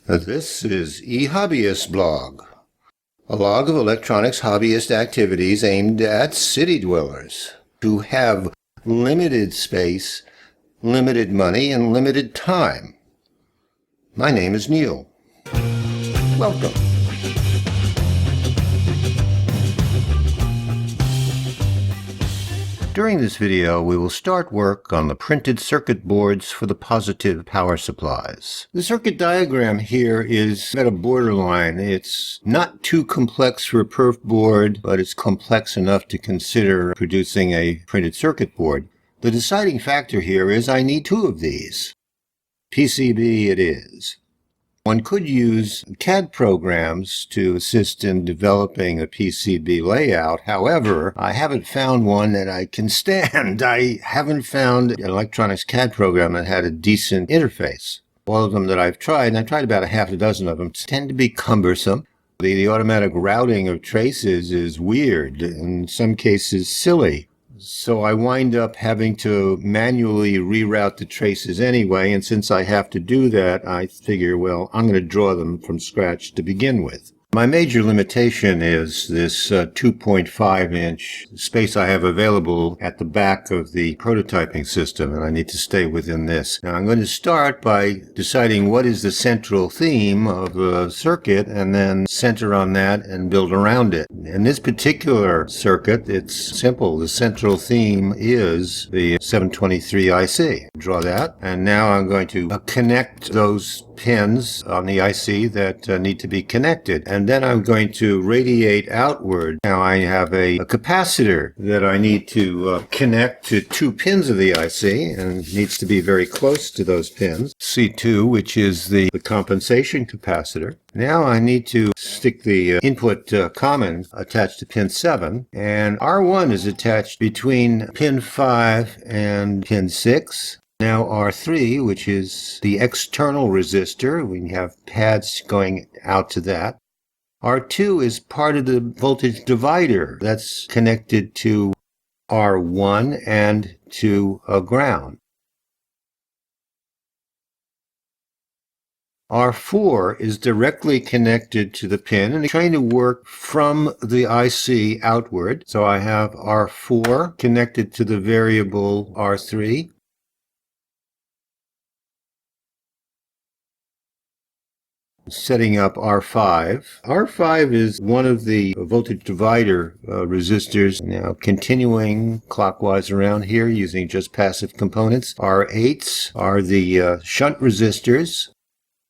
This is eHobbyist blog, a log of electronics hobbyist activities aimed at city dwellers who have limited space, limited money, and limited time. My name is Neil. Welcome. During this video, we will start work on the printed circuit boards for the positive power supplies. The circuit diagram here is at a borderline. It's not too complex for a perf board, but it's complex enough to consider producing a printed circuit board. The deciding factor here is I need two of these. PCB it is. One could use CAD programs to assist in developing a PCB layout. However, I haven't found one that I can stand. I haven't found an electronics CAD program that had a decent interface. All of them that I've tried, and I've tried about a half a dozen of them, tend to be cumbersome. The automatic routing of traces is weird, in some cases silly. So I wind up having to manually reroute the traces anyway, and since I have to do that, I figure, well, I'm going to draw them from scratch to begin with. My major limitation is this 2.5-inch space I have available at the back of the prototyping system, and I need to stay within this. Now I'm going to start by deciding what is the central theme of the circuit and then center on that and build around it. In this particular circuit, it's simple. The central theme is the 723 IC. Draw that, and now I'm going to connect those pins on the IC that need to be connected. And then I'm going to radiate outward. Now I have a capacitor that I need to connect to two pins of the IC, and it needs to be very close to those pins. C2, which is the compensation capacitor. Now I need to stick the input common attached to pin 7, and R1 is attached between pin 5 and pin 6. Now R3, which is the external resistor, we have pads going out to that. R2 is part of the voltage divider that's connected to R1 and to a ground. R4 is directly connected to the pin and trying to work from the IC outward. So I have R4 connected to the variable R3. Setting up R5. R5 is one of the voltage divider resistors. Now continuing clockwise around here using just passive components. R8s are the shunt resistors.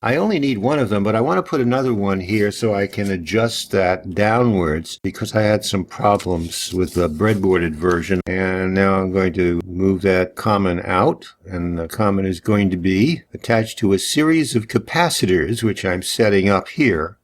I only need one of them, but I want to put another one here so I can adjust that downwards because I had some problems with the breadboarded version. And now I'm going to move that common out, and the common is going to be attached to a series of capacitors, which I'm setting up here.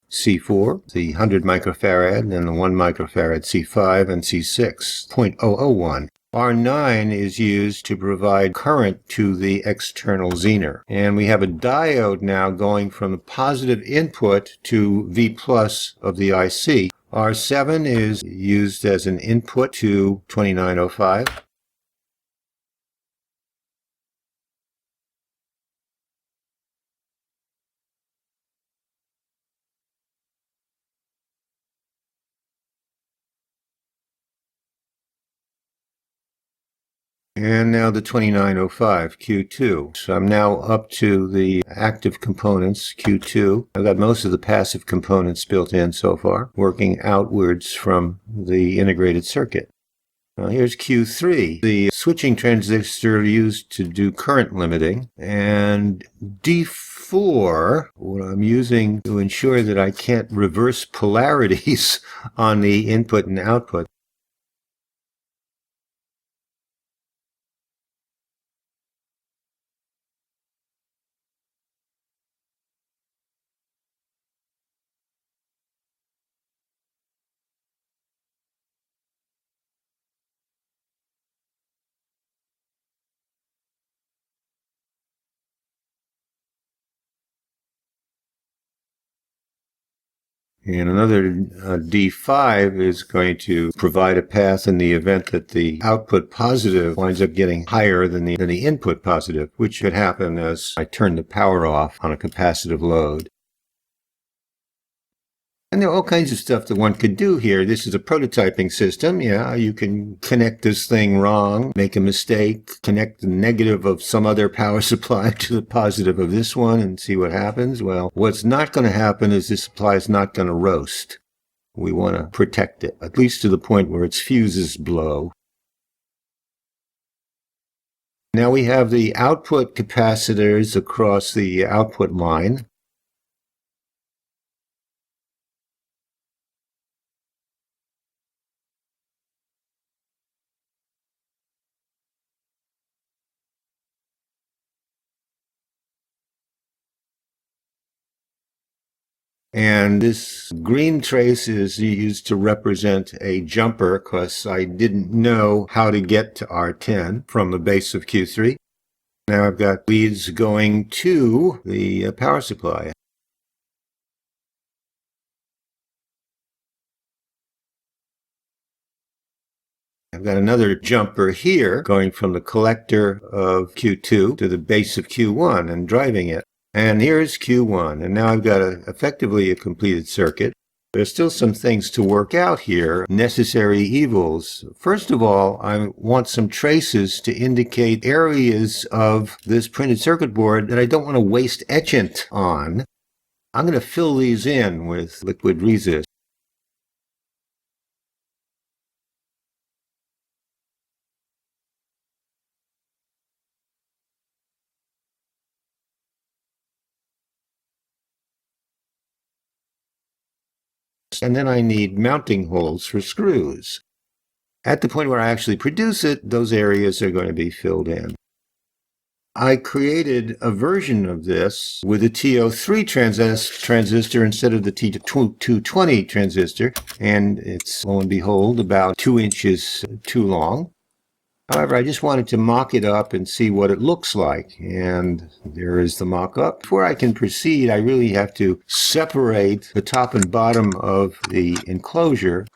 C4, the 100 microfarad, and the 1 microfarad C5 and C6, 0.001. R9 is used to provide current to the external zener. And we have a diode now going from the positive input to V plus of the IC. R7 is used as an input to 2905. And now the 2905, Q2. So I'm now up to the active components, Q2. I've got most of the passive components built in so far, working outwards from the integrated circuit. Now here's Q3, the switching transistor used to do current limiting, and D4, what I'm using to ensure that I can't reverse polarities on the input and output. And another D5 is going to provide a path in the event that the output positive winds up getting higher than the input positive, which could happen as I turn the power off on a capacitive load. And there are all kinds of stuff that one could do here. This is a prototyping system. Yeah, you can connect this thing wrong, make a mistake, connect the negative of some other power supply to the positive of this one and see what happens. Well, what's not going to happen is this supply is not going to roast. We want to protect it, at least to the point where its fuses blow. Now we have the output capacitors across the output line. And this green trace is used to represent a jumper because I didn't know how to get to R10 from the base of Q3. Now I've got leads going to the power supply. I've got another jumper here going from the collector of Q2 to the base of Q1 and driving it. And here's Q1, and now I've got effectively a completed circuit. There's still some things to work out here, necessary evils. First of all, I want some traces to indicate areas of this printed circuit board that I don't want to waste etchant on. I'm going to fill these in with liquid resist. And then I need mounting holes for screws. At the point where I actually produce it, those areas are going to be filled in. I created a version of this with a TO3 transistor instead of the T220 transistor, and it's, lo and behold, about 2 inches too long. However, I just wanted to mock it up and see what it looks like, and there is the mock-up. Before I can proceed, I really have to separate the top and bottom of the enclosure.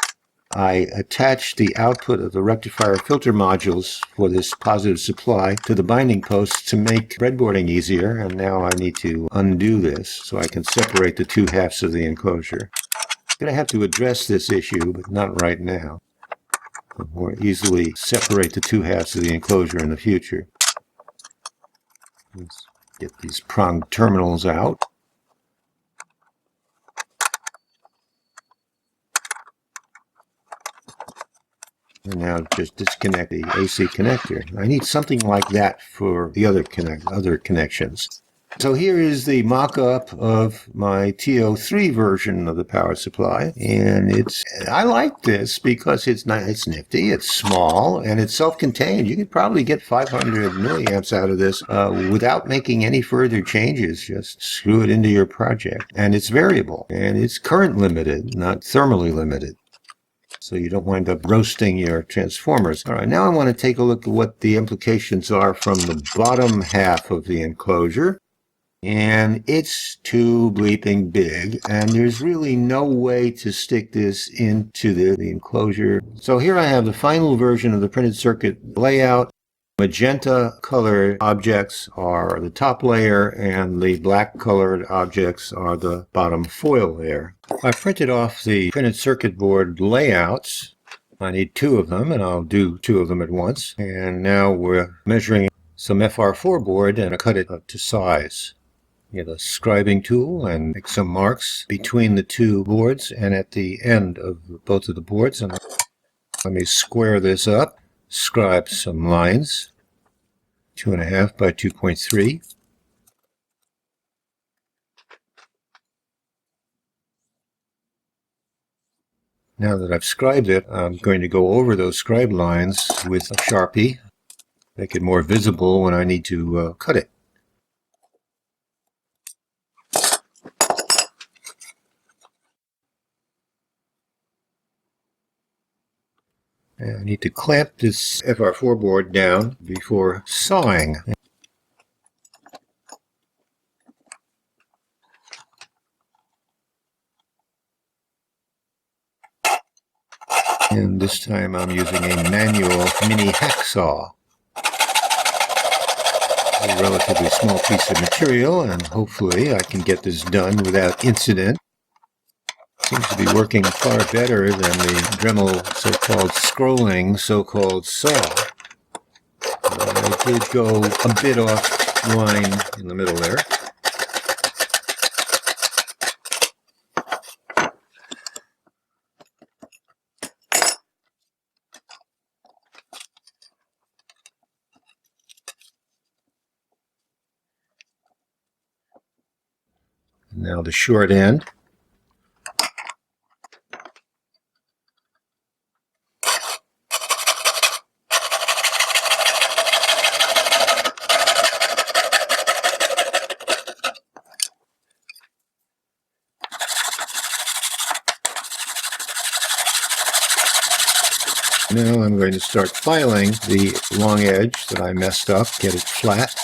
I attached the output of the rectifier filter modules for this positive supply to the binding posts to make breadboarding easier, and now I need to undo this so I can separate the two halves of the enclosure. I'm going to have to address this issue, but not right now. I'll more easily separate the two halves of the enclosure in the future. Let's get these prong terminals out. And now just disconnect the AC connector. I need something like that for the other connections. So here is the mock-up of my TO3 version of the power supply, and I like this because it's nifty, it's small, and it's self-contained. You could probably get 500 milliamps out of this without making any further changes. Just screw it into your project, and it's variable, and it's current limited, not thermally limited. So you don't wind up roasting your transformers. All right, now I want to take a look at what the implications are from the bottom half of the enclosure. And it's too bleeping big, and there's really no way to stick this into the enclosure. So here I have the final version of the printed circuit layout. Magenta colored objects are the top layer, and the black colored objects are the bottom foil layer. I printed off the printed circuit board layouts. I need 2 of them, and I'll do 2 of them at once. And now we're measuring some FR4 board, and I cut it up to size. Get a scribing tool and make some marks between the 2 boards and at the end of both of the boards. And let me square this up, scribe some lines, 2.5 by 2.3. Now that I've scribed it, I'm going to go over those scribed lines with a Sharpie, make it more visible when I need to cut it. And I need to clamp this FR4 board down before sawing. And this time I'm using a manual mini hacksaw. A relatively small piece of material, and hopefully I can get this done without incident. Seems to be working far better than the Dremel so-called scrolling so-called saw. I did go a bit off line in the middle there. Now the short end. Now I'm going to start filing the long edge that I messed up, get it flat.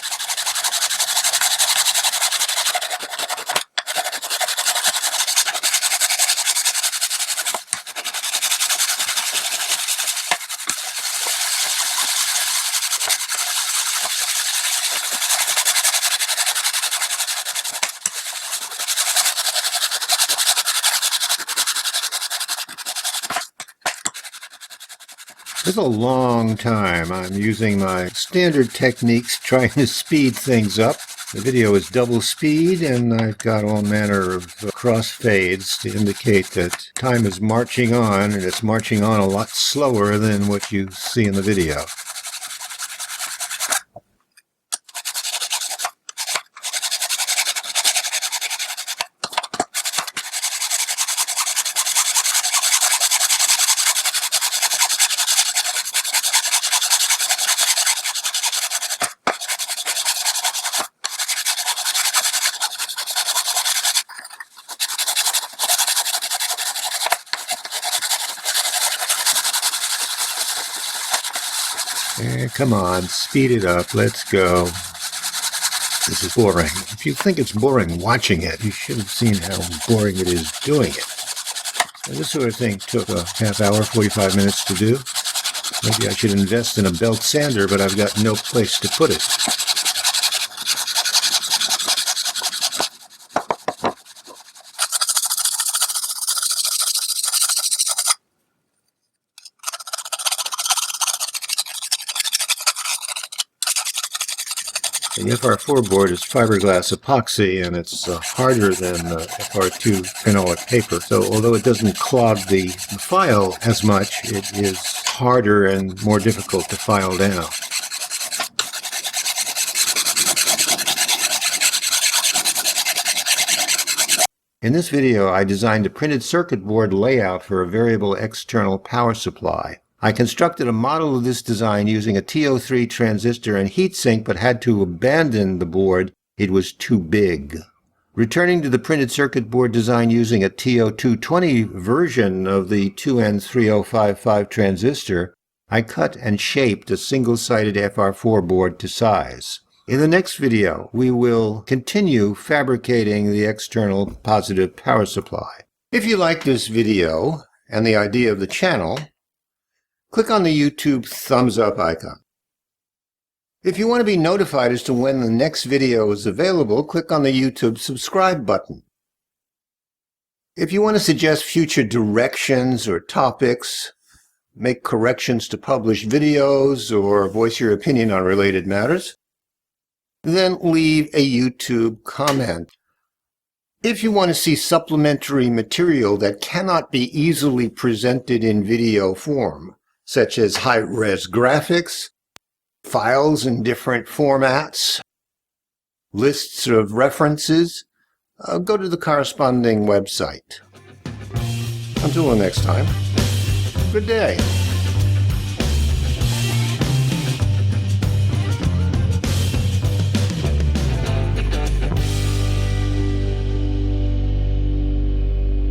It's a long time. I'm using my standard techniques trying to speed things up. The video is double speed, and I've got all manner of crossfades to indicate that time is marching on, and it's marching on a lot slower than what you see in the video. Come on, speed it up. Let's go. This is boring. If you think it's boring watching it, you should have seen how boring it is doing it. Now, this sort of thing took a half hour, 45 minutes to do. Maybe I should invest in a belt sander, but I've got no place to put it. The FR4 board is fiberglass epoxy, and it's harder than the FR2 phenolic paper. So although it doesn't clog the file as much, it is harder and more difficult to file down. In this video, I designed a printed circuit board layout for a variable external power supply. I constructed a model of this design using a TO3 transistor and heatsink, but had to abandon the board. It was too big. Returning to the printed circuit board design using a TO220 version of the 2N3055 transistor, I cut and shaped a single-sided FR4 board to size. In the next video, we will continue fabricating the external positive power supply. If you like this video and the idea of the channel, click on the YouTube thumbs up icon. If you want to be notified as to when the next video is available, click on the YouTube subscribe button. If you want to suggest future directions or topics, make corrections to published videos, or voice your opinion on related matters, then leave a YouTube comment. If you want to see supplementary material that cannot be easily presented in video form, such as high-res graphics, files in different formats, lists of references, go to the corresponding website. Until the next time, good day.